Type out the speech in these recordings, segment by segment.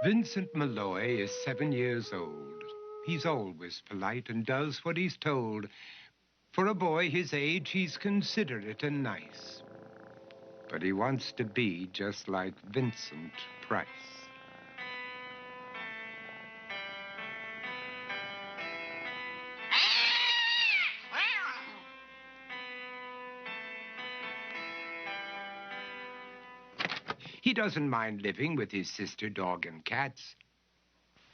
Vincent Malloy is 7 years old. He's always polite and does what he's told. For a boy his age, he's considerate and nice. But he wants to be just like Vincent Price. He doesn't mind living with his sister, dog, and cats,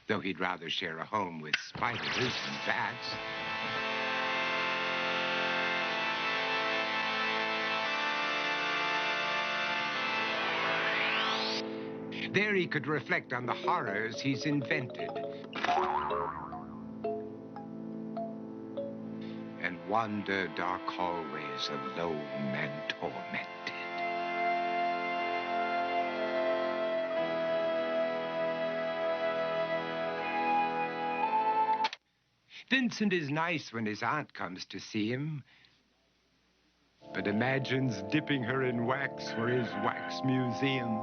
though he'd rather share a home with spiders and bats. There he could reflect on the horrors he's invented and wander dark hallways alone and tormented. Vincent is nice when his aunt comes to see him, but imagines dipping her in wax for his wax museum.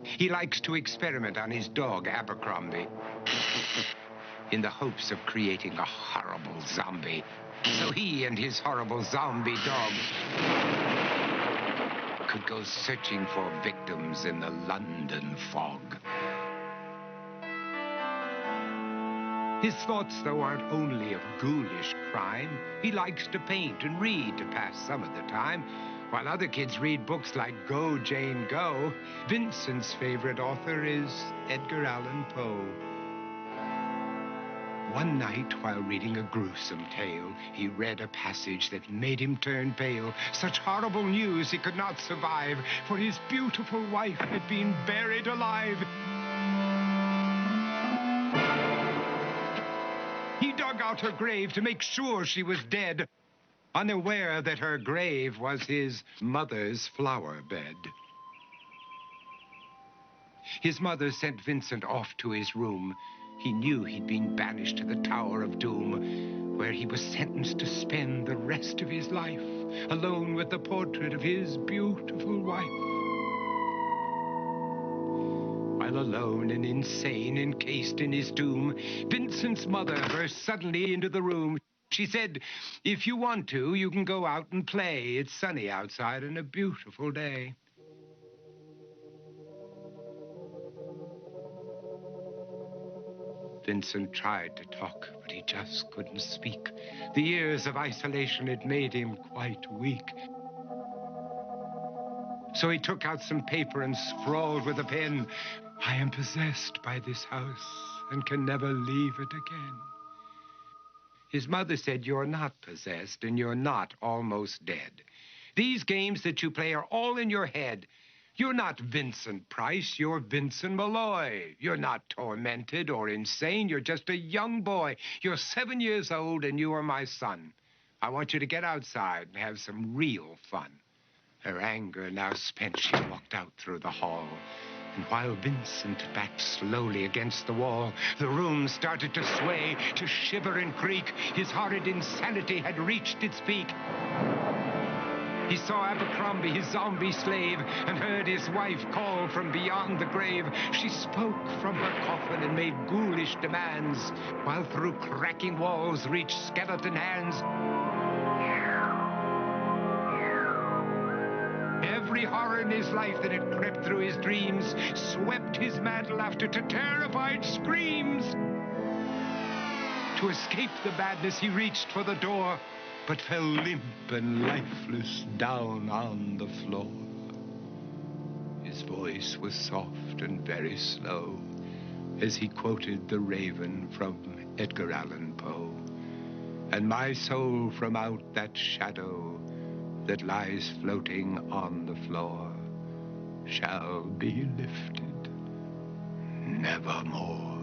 He likes to experiment on his dog, Abercrombie, in the hopes of creating a horrible zombie. So he and his horrible zombie dog could go searching for victims in the London fog. His thoughts, though, aren't only of ghoulish crime. He likes to paint and read to pass some of the time. While other kids read books like Go, Jane, Go, Vincent's favorite author is Edgar Allan Poe. One night, while reading a gruesome tale, he read a passage that made him turn pale. Such horrible news he could not survive, for his beautiful wife had been buried alive. He dug out her grave to make sure she was dead, unaware that her grave was his mother's flower bed. His mother sent Vincent off to his room. He knew he'd been banished to the Tower of Doom, where he was sentenced to spend the rest of his life alone with the portrait of his beautiful wife. While alone and insane, encased in his tomb, Vincent's mother burst suddenly into the room. She said, "If you want to, you can go out and play. It's sunny outside and a beautiful day." Vincent tried to talk, but he just couldn't speak. The years of isolation had made him quite weak. So he took out some paper and scrawled with a pen, "I am possessed by this house and can never leave it again." His mother said, "You're not possessed and you're not almost dead. These games that you play are all in your head. You're not Vincent Price, you're Vincent Malloy. You're not tormented or insane, you're just a young boy. You're 7 years old and you are my son. I want you to get outside and have some real fun." Her anger now spent, she walked out through the hall. And while Vincent backed slowly against the wall, the room started to sway, to shiver and creak. His horrid insanity had reached its peak. He saw Abercrombie, his zombie slave, and heard his wife call from beyond the grave. She spoke from her coffin and made ghoulish demands, while through cracking walls reached skeleton hands. Every horror in his life that had crept through his dreams swept his mad laughter to terrified screams. To escape the madness, he reached for the door, but fell limp and lifeless down on the floor. His voice was soft and very slow as he quoted The Raven from Edgar Allan Poe. "And my soul from out that shadow that lies floating on the floor shall be lifted nevermore."